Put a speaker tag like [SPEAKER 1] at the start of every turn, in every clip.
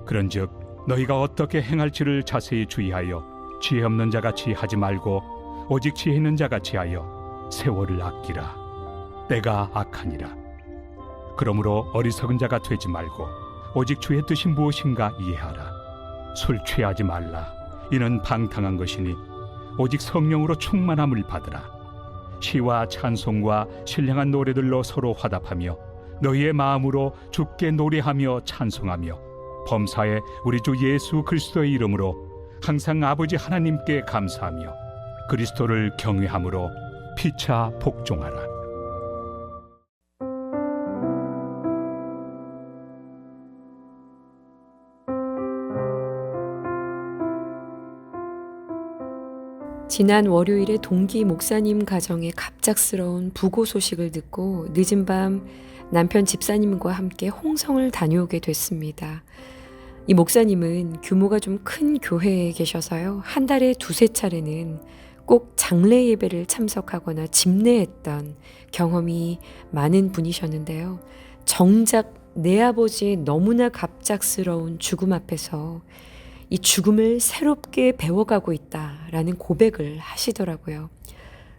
[SPEAKER 1] 그런즉 너희가 어떻게 행할지를 자세히 주의하여 지혜 없는 자같이 하지 말고 오직 지혜 있는 자같이 하여 세월을 아끼라. 때가 악하니라. 그러므로 어리석은 자가 되지 말고 오직 주의 뜻이 무엇인가 이해하라. 술 취하지 말라. 이는 방탕한 것이니 오직 성령으로 충만함을 받으라. 시와 찬송과 신령한 노래들로 서로 화답하며 너희의 마음으로 주께 노래하며 찬송하며 범사에 우리 주 예수 그리스도의 이름으로 항상 아버지 하나님께 감사하며 그리스도를 경외함으로 피차 복종하라.
[SPEAKER 2] 지난 월요일에 동기 목사님 가정의 갑작스러운 부고 소식을 듣고 늦은 밤 남편 집사님과 함께 홍성을 다녀오게 됐습니다. 이 목사님은 규모가 좀 큰 교회에 계셔서요. 한 달에 두세 차례는 꼭 장례 예배를 참석하거나 집례했던 경험이 많은 분이셨는데요. 정작 내 아버지의 너무나 갑작스러운 죽음 앞에서 이 죽음을 새롭게 배워가고 있다라는 고백을 하시더라고요.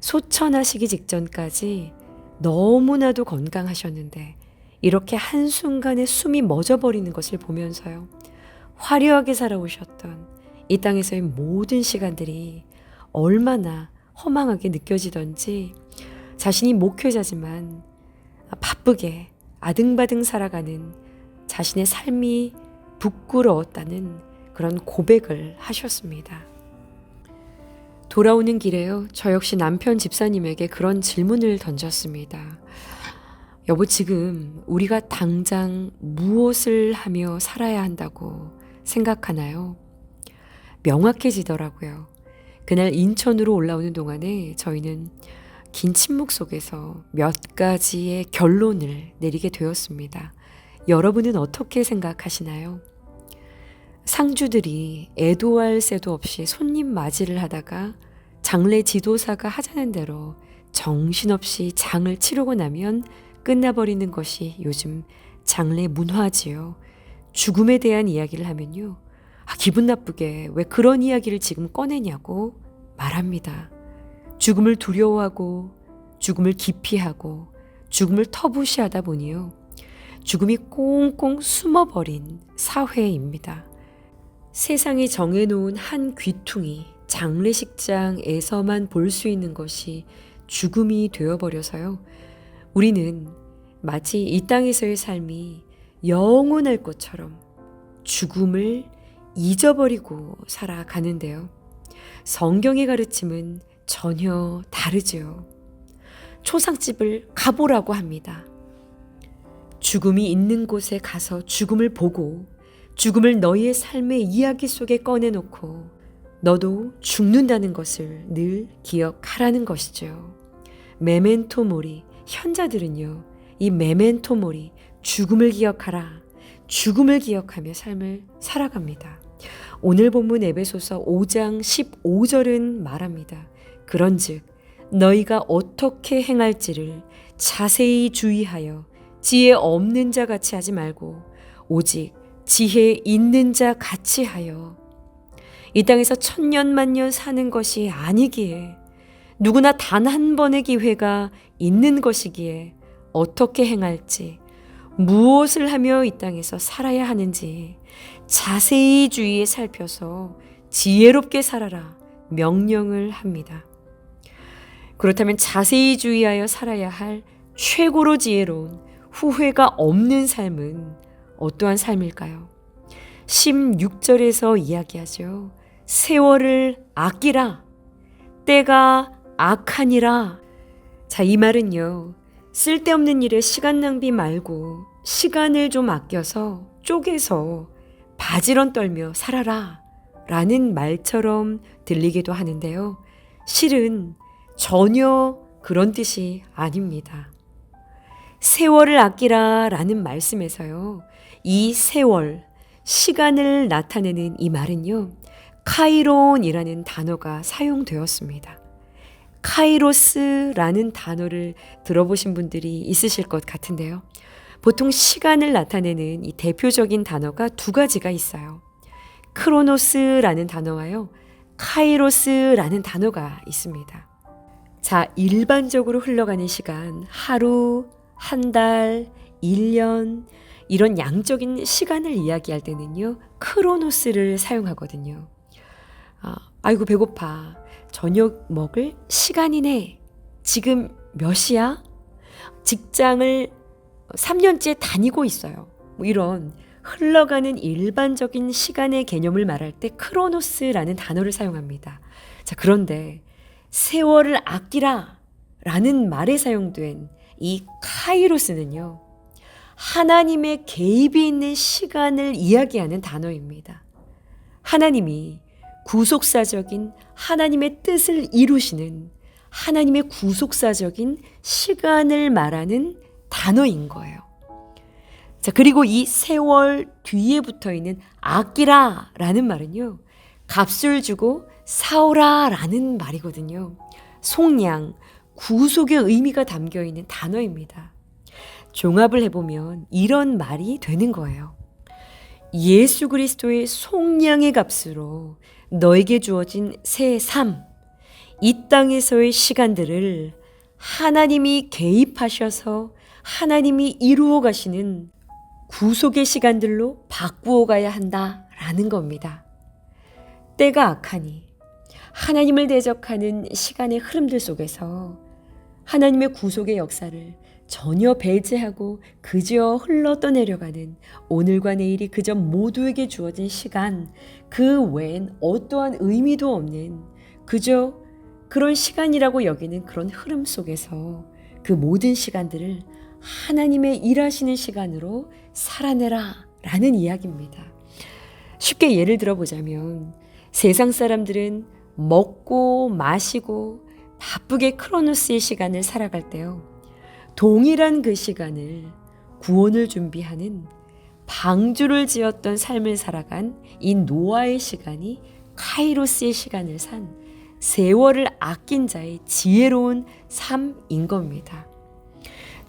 [SPEAKER 2] 소천하시기 직전까지 너무나도 건강하셨는데 이렇게 한순간에 숨이 멎어버리는 것을 보면서요. 화려하게 살아오셨던 이 땅에서의 모든 시간들이 얼마나 허망하게 느껴지던지 자신이 목회자지만 바쁘게 아등바등 살아가는 자신의 삶이 부끄러웠다는 그런 고백을 하셨습니다. 돌아오는 길에요. 저 역시 남편 집사님에게 그런 질문을 던졌습니다. 여보, 지금 우리가 당장 무엇을 하며 살아야 한다고 생각하나요? 명확해지더라고요. 그날 인천으로 올라오는 동안에 저희는 긴 침묵 속에서 몇 가지의 결론을 내리게 되었습니다. 여러분은 어떻게 생각하시나요? 상주들이 애도할 새도 없이 손님 맞이를 하다가 장례 지도사가 하자는 대로 정신없이 장을 치르고 나면 끝나버리는 것이 요즘 장례 문화지요. 죽음에 대한 이야기를 하면요. 기분 나쁘게 왜 그런 이야기를 지금 꺼내냐고 말합니다. 죽음을 두려워하고 죽음을 기피하고 죽음을 터부시하다 보니요. 죽음이 꽁꽁 숨어버린 사회입니다. 세상이 정해놓은 한 귀퉁이 장례식장에서만 볼 수 있는 것이 죽음이 되어버려서요. 우리는 마치 이 땅에서의 삶이 영원할 것처럼 죽음을 잊어버리고 살아가는데요. 성경의 가르침은 전혀 다르죠. 초상집을 가보라고 합니다. 죽음이 있는 곳에 가서 죽음을 보고 죽음을 너희의 삶의 이야기 속에 꺼내놓고 너도 죽는다는 것을 늘 기억하라는 것이죠. 메멘토 모리, 현자들은요. 이 메멘토 모리, 죽음을 기억하라. 죽음을 기억하며 삶을 살아갑니다. 오늘 본문 에베소서 5장 15절은 말합니다. 그런즉 너희가 어떻게 행할지를 자세히 주의하여 지혜 없는 자 같이 하지 말고 오직 지혜 있는 자 같이 하여 이 땅에서 천년만년 사는 것이 아니기에 누구나 단 한 번의 기회가 있는 것이기에 어떻게 행할지 무엇을 하며 이 땅에서 살아야 하는지 자세히 주의에 살펴서 지혜롭게 살아라 명령을 합니다. 그렇다면 자세히 주의하여 살아야 할 최고로 지혜로운 후회가 없는 삶은 어떠한 삶일까요? 16절에서 이야기하죠. 세월을 아끼라. 때가 악하니라. 자, 이 말은요. 쓸데없는 일에 시간 낭비 말고 시간을 좀 아껴서 쪼개서 바지런 떨며 살아라 라는 말처럼 들리기도 하는데요. 실은 전혀 그런 뜻이 아닙니다. 세월을 아끼라 라는 말씀에서요. 이 세월, 시간을 나타내는 이 말은요. 카이론이라는 단어가 사용되었습니다. 카이로스라는 단어를 들어보신 분들이 있으실 것 같은데요. 보통 시간을 나타내는 이 대표적인 단어가 두 가지가 있어요. 크로노스라는 단어와요, 카이로스라는 단어가 있습니다. 자, 일반적으로 흘러가는 시간, 하루, 한 달, 1년, 이런 양적인 시간을 이야기할 때는요, 크로노스를 사용하거든요. 아이고 배고파. 저녁 먹을 시간이네. 지금 몇 시야? 직장을 3년째 다니고 있어요. 뭐 이런 흘러가는 일반적인 시간의 개념을 말할 때 크로노스라는 단어를 사용합니다. 자, 그런데 세월을 아끼라 라는 말에 사용된 이 카이로스는요, 하나님의 개입이 있는 시간을 이야기하는 단어입니다. 하나님이 구속사적인 하나님의 뜻을 이루시는 하나님의 구속사적인 시간을 말하는 단어인 거예요. 자, 그리고 이 세월 뒤에 붙어 있는 아끼라 라는 말은요, 값을 주고 사오라 라는 말이거든요. 속량, 구속의 의미가 담겨 있는 단어입니다. 종합을 해보면 이런 말이 되는 거예요. 예수 그리스도의 속량의 값으로 너에게 주어진 새 삶, 이 땅에서의 시간들을 하나님이 개입하셔서 하나님이 이루어 가시는 구속의 시간들로 바꾸어 가야 한다라는 겁니다. 때가 악하니 하나님을 대적하는 시간의 흐름들 속에서 하나님의 구속의 역사를 전혀 배제하고 그저 흘러 떠내려가는 오늘과 내일이 그저 모두에게 주어진 시간, 그 외엔 어떠한 의미도 없는 그저 그런 시간이라고 여기는 그런 흐름 속에서 그 모든 시간들을 하나님의 일하시는 시간으로 살아내라 라는 이야기입니다. 쉽게 예를 들어보자면 세상 사람들은 먹고 마시고 바쁘게 크로노스의 시간을 살아갈 때요, 동일한 그 시간을 구원을 준비하는 방주를 지었던 삶을 살아간 이 노아의 시간이 카이로스의 시간을 산 세월을 아낀 자의 지혜로운 삶인 겁니다.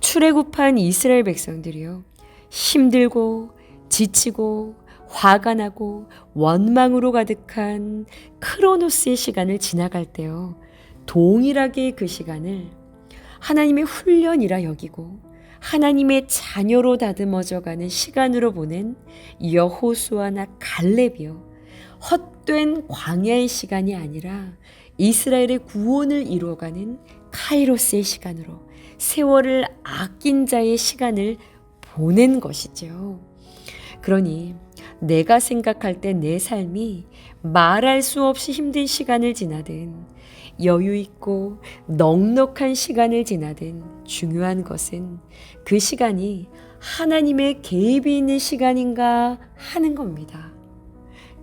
[SPEAKER 2] 출애굽한 이스라엘 백성들이요, 힘들고 지치고 화가 나고 원망으로 가득한 크로노스의 시간을 지나갈 때요, 동일하게 그 시간을 하나님의 훈련이라 여기고 하나님의 자녀로 다듬어져가는 시간으로 보낸 여호수아나 갈렙이요, 헛된 광야의 시간이 아니라 이스라엘의 구원을 이루어가는 카이로스의 시간으로 세월을 아낀 자의 시간을 보낸 것이죠. 그러니 내가 생각할 때 내 삶이 말할 수 없이 힘든 시간을 지나든 여유 있고 넉넉한 시간을 지나든 중요한 것은 그 시간이 하나님의 개입이 있는 시간인가 하는 겁니다.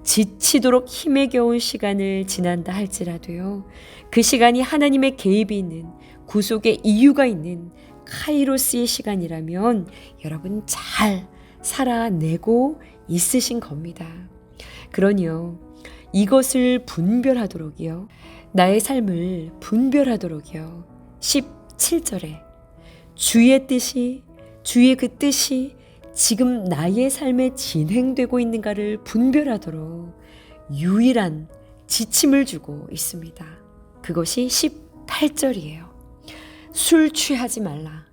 [SPEAKER 2] 지치도록 힘에 겨운 시간을 지난다 할지라도요, 그 시간이 하나님의 개입이 있는 구속의 이유가 있는 카이로스의 시간이라면 여러분 잘 살아내고 있으신 겁니다. 그러니요, 이것을 분별하도록이요, 나의 삶을 분별하도록이요, 17절에 주의 뜻이, 주의 그 뜻이 지금 나의 삶에 진행되고 있는가를 분별하도록 유일한 지침을 주고 있습니다. 그것이 18절이에요. 술 취하지 말라.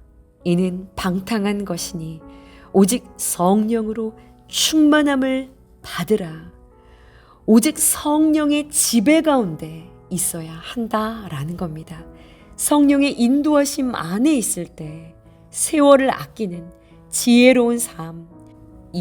[SPEAKER 2] 이는 방탕한 것이니 오직 성령으로 충만함을 받으라. 오직 성령의 지배 가운데 있어야 한다라는 겁니다. 성령의 인도하심 안에 있을 때 세월을 아끼는 지혜로운 삶,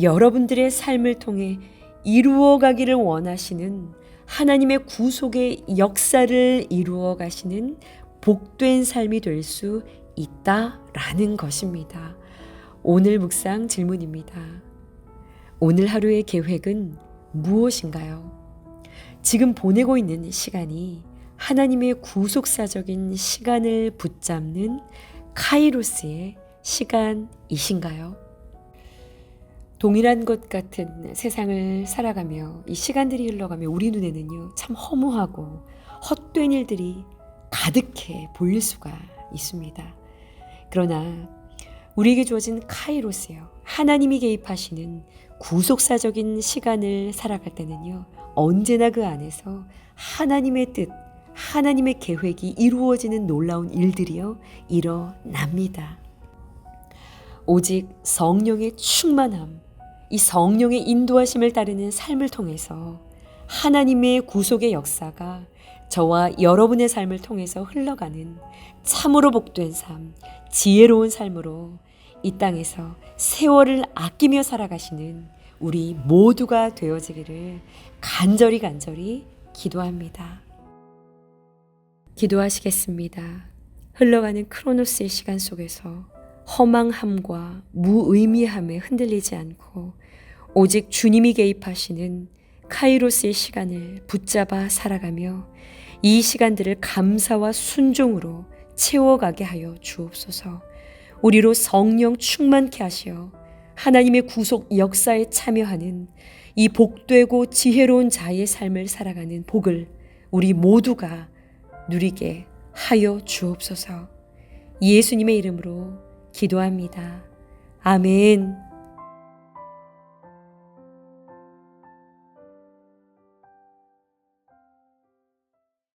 [SPEAKER 2] 여러분들의 삶을 통해 이루어 가기를 원하시는 하나님의 구속의 역사를 이루어 가시는 복된 삶이 될 수 있다라는 것입니다. 오늘 묵상 질문입니다. 오늘 하루의 계획은 무엇인가요? 지금 보내고 있는 시간이 하나님의 구속사적인 시간을 붙잡는 카이로스의 시간이신가요? 동일한 것 같은 세상을 살아가며 이 시간들이 흘러가며 우리 눈에는요, 참 허무하고 헛된 일들이 가득해 보일 수가 있습니다. 그러나 우리에게 주어진 카이로스요. 하나님이 개입하시는 구속사적인 시간을 살아갈 때는요. 언제나 그 안에서 하나님의 뜻, 하나님의 계획이 이루어지는 놀라운 일들이요. 일어납니다. 오직 성령의 충만함, 이 성령의 인도하심을 따르는 삶을 통해서 하나님의 구속의 역사가 저와 여러분의 삶을 통해서 흘러가는 참으로 복된 삶, 지혜로운 삶으로 이 땅에서 세월을 아끼며 살아가시는 우리 모두가 되어지기를 간절히 기도합니다. 기도하시겠습니다. 흘러가는 크로노스의 시간 속에서 허망함과 무의미함에 흔들리지 않고 오직 주님이 개입하시는 카이로스의 시간을 붙잡아 살아가며 이 시간들을 감사와 순종으로 채워가게 하여 주옵소서. 우리로 성령 충만케 하시어 하나님의 구속 역사에 참여하는 이 복되고 지혜로운 자의 삶을 살아가는 복을 우리 모두가 누리게 하여 주옵소서. 예수님의 이름으로 기도합니다. 아멘.